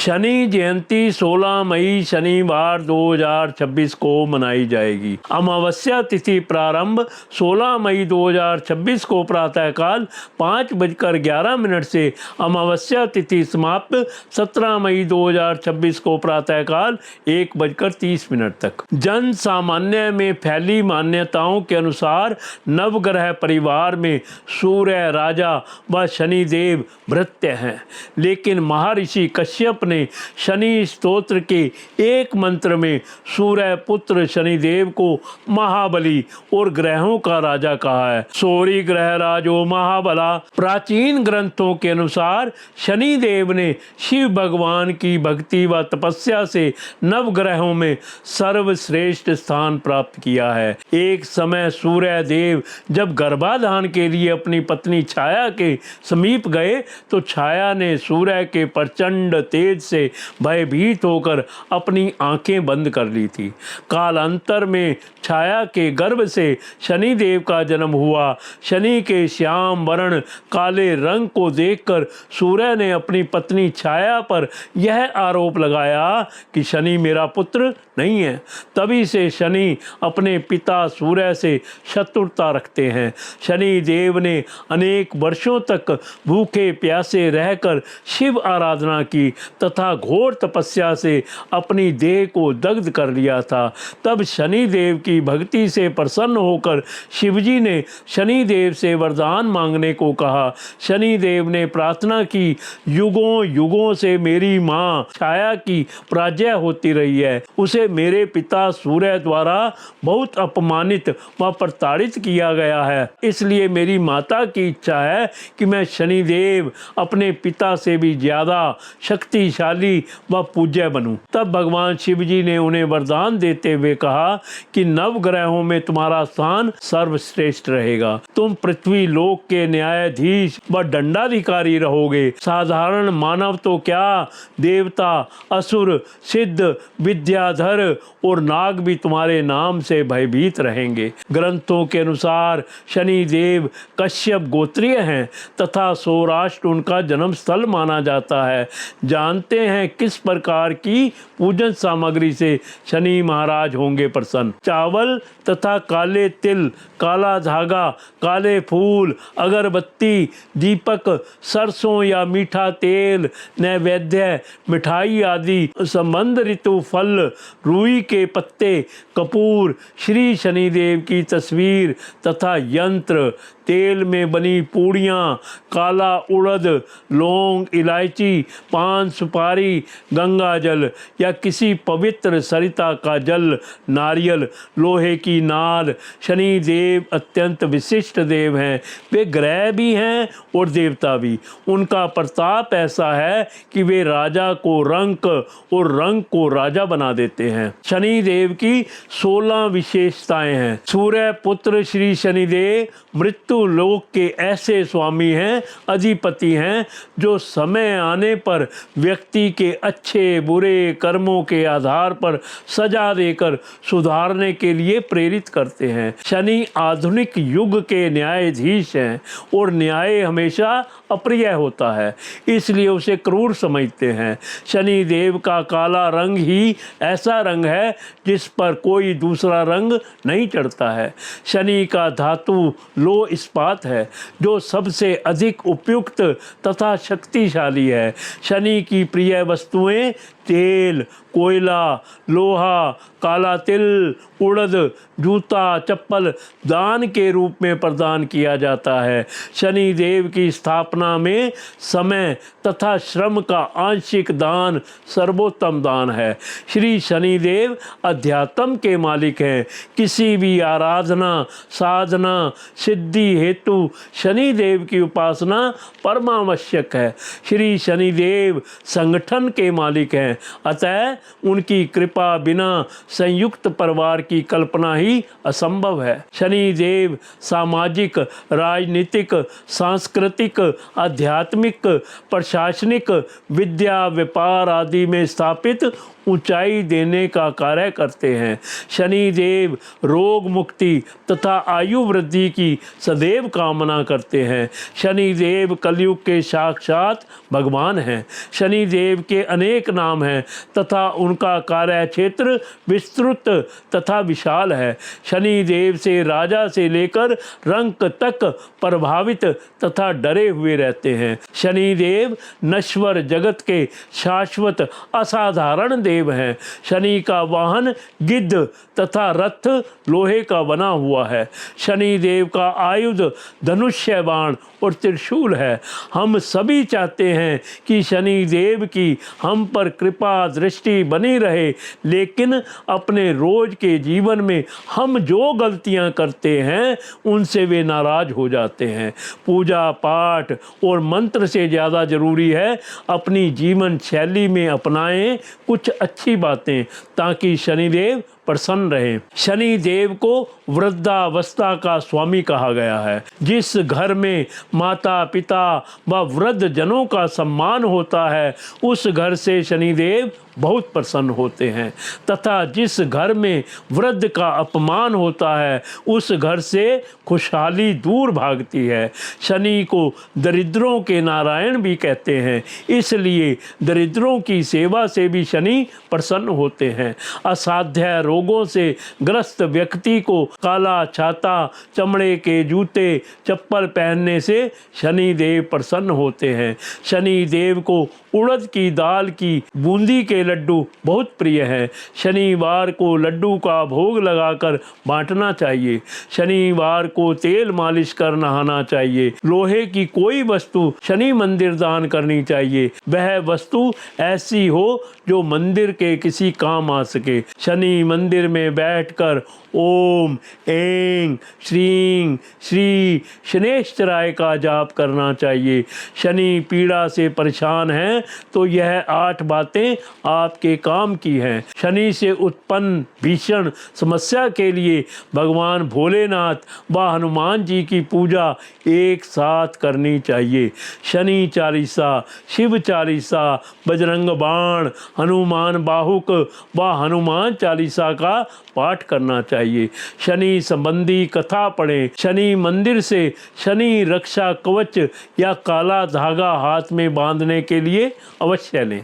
शनि जयंती 16 मई शनिवार 2026 को मनाई जाएगी। अमावस्या तिथि प्रारंभ 16 मई 2026 को प्रातःकाल 5:11 से अमावस्या तिथि समाप्त 17 मई 2026 को प्रातःकाल 1:30 तक। जन सामान्य में फैली मान्यताओं के अनुसार नवग्रह परिवार में सूर्य राजा व शनिदेव भृत्य हैं, लेकिन महर्षि कश्यप ने शनि स्तोत्र के एक मंत्र में सूर्य पुत्र शनिदेव को महाबली और ग्रहों का राजा कहा है। सूर्य ग्रह राजो महाबला। प्राचीन ग्रंथों के अनुसार शनिदेव ने शिव भगवान की भक्ति व तपस्या से नवग्रहों में सर्वश्रेष्ठ स्थान प्राप्त किया है। एक समय सूर्य देव जब गर्भाधान के लिए अपनी पत्नी छाया के समीप गए तो छाया ने सूर्य के प्रचंड तेज से भयभीत होकर अपनी आंखें बंद कर ली थी। कालांतर में छाया के गर्भ से शनिदेव का जन्म हुआ। शनि के श्याम वर्ण काले रंग को देखकर सूर्य ने अपनी पत्नी छाया पर यह आरोप लगाया कि शनि मेरा पुत्र नहीं है। तभी से शनि अपने पिता सूर्य से शत्रुता रखते हैं। शनि देव ने अनेक वर्षों तक भूखे प्यासे रहकर शिव आराधना की तथा घोर तपस्या से अपनी देह को दग्ध कर लिया था। तब शनि देव की भक्ति से प्रसन्न होकर शिवजी ने शनि देव से वरदान मांगने को कहा। शनि देव ने प्रार्थना की, युगों युगों से मेरी माँ छाया की पराजय होती रही है, उसे मेरे पिता सूर्य द्वारा बहुत अपमानित व प्रताड़ित किया गया है, इसलिए मेरी माता की इच्छा है कि मैं शनिदेव अपने पिता से भी ज्यादा शक्तिशाली व पूज्य बनूं। तब भगवान शिव जी ने उन्हें वरदान देते हुए कहा कि नवग्रहों में तुम्हारा स्थान सर्वश्रेष्ठ रहेगा। तुम पृथ्वी लोक के न्यायाधीश व दंडाधिकारी रहोगे। साधारण मानव तो क्या, देवता, असुर, सिद्ध, विद्याधर और नाग भी तुम्हारे नाम से भयभीत रहेंगे। ग्रंथों के अनुसार शनिदेव कश्यप गोत्रीय हैं तथा सौराष्ट्र उनका जन्म स्थल माना जाता है। जानते हैं किस प्रकार की पूजन सामग्री से शनि महाराज होंगे प्रसन्न। चावल तथा काले तिल, काला धागा, काले फूल, अगरबत्ती, दीपक, सरसों या मीठा तेल, नैवेद्य, मिठाई आदि, संबंध ऋतु फल, रुई के पत्ते, कपूर, श्री शनिदेव की तस्वीर तथा यंत्र, तेल में बनी पूड़ियाँ, काला उड़द, लौंग, इलायची, पान सुपारी, गंगा जल या किसी पवित्र सरिता का जल, नारियल, लोहे की नाल। शनि देव अत्यंत विशिष्ट देव हैं। वे ग्रह भी हैं और देवता भी। उनका प्रताप ऐसा है कि वे राजा को रंक और रंक को राजा बना देते हैं। शनि देव की 16 विशेषताएं हैं। सूर्य पुत्र श्री शनिदेव मृत्यु लोक के ऐसे स्वामी हैं, अधिपति हैं, जो समय आने पर व्यक्ति के अच्छे बुरे कर्मों के आधार पर सजा देकर सुधारने के लिए प्रेरित करते हैं। शनि आधुनिक युग के न्यायाधीश हैं और न्याय हमेशा अप्रिय होता है, इसलिए उसे क्रूर समझते हैं। शनि देव का काला रंग ही ऐसा रंग है जिस पर कोई दूसरा रंग नहीं चढ़ता है। शनि का धातु लो इस्पात है, जो सबसे अधिक उपयुक्त तथा शक्तिशाली है। शनि की प्रिय वस्तुएं तेल, कोयला, लोहा, काला तिल, उड़द, जूता, चप्पल दान के रूप में प्रदान किया जाता है। शनि देव की स्थापना में समय तथा श्रम का आंशिक दान सर्वोत्तम दान है। श्री शनिदेव अध्यात्म के मालिक हैं। किसी भी आराधना, साधना, सिद्धि हेतु शनिदेव की उपासना परमावश्यक है। श्री शनिदेव संगठन के मालिक हैं, अतः उनकी कृपा बिना संयुक्त परिवार की कल्पना ही असंभव है। शनिदेव सामाजिक, राजनीतिक, सांस्कृतिक, आध्यात्मिक, प्रशासनिक, विद्या, व्यापार आदि में स्थापित ऊंचाई देने का कार्य करते हैं। शनि देव रोग मुक्ति तथा आयु वृद्धि की सदैव कामना करते हैं। शनि देव कलयुग के साक्षात भगवान हैं। शनि देव के अनेक नाम हैं तथा उनका कार्य क्षेत्र विस्तृत तथा विशाल है। शनि देव से राजा से लेकर रंक तक प्रभावित तथा डरे हुए रहते हैं। शनि देव नश्वर जगत के शाश्वत असाधारण देव हैं। शनि का वाहन गिद्ध तथा रथ लोहे का बना हुआ है। शनि देव का आयुध धनुष्य बाण और त्रिशूल है। हम सभी चाहते हैं कि शनि देव की हम पर कृपा दृष्टि बनी रहे, लेकिन अपने रोज के जीवन में हम जो गलतियां करते हैं उनसे वे नाराज हो जाते हैं। पूजा पाठ और मंत्र से ज़्यादा ज़रूरी है अपनी जीवन शैली में अपनाएं कुछ अच्छी बातें, ताकि शनिदेव प्रसन्न रहे। शनि देव को वृद्धावस्था का स्वामी कहा गया है। जिस घर में माता पिता व वृद्ध जनों का सम्मान होता है उस घर से शनिदेव बहुत प्रसन्न होते हैं, तथा जिस घर में वृद्ध का अपमान होता है उस घर से खुशहाली दूर भागती है। शनि को दरिद्रों के नारायण भी कहते हैं, इसलिए दरिद्रों की सेवा से भी शनि प्रसन्न होते हैं। असाध्य रोगों से ग्रस्त व्यक्ति को काला छाता, चमड़े के जूते, चप्पल पहनने से शनि देव प्रसन्न होते हैं। शनि देव को उड़द की दाल की बूंदी के लड्डू बहुत प्रिय है। शनिवार को लड्डू का भोग लगाकर बांटना चाहिए। शनिवार को तेल मालिश कर नहाना चाहिए। लोहे की कोई वस्तु शनि मंदिर दान करनी चाहिए। वह वस्तु ऐसी हो जो मंदिर के किसी काम आ सके। शनि मंदिर में बैठकर ओम ऐं श्रीं श्री शनैश्चराय का जाप करना चाहिए। शनि पीड़ा से परेशान हैं तो यह 8 बातें आपके काम की हैं। शनि से उत्पन्न भीषण समस्या के लिए भगवान भोलेनाथ व हनुमान जी की पूजा एक साथ करनी चाहिए। शनि चालीसा, शिव चालीसा, बजरंग बाण, हनुमान बाहुक व हनुमान चालीसा का पाठ करना चाहिए। शनि संबंधी कथा पढ़ें। शनि मंदिर से शनि रक्षा कवच या काला धागा हाथ में बांधने के लिए अवश्य लें।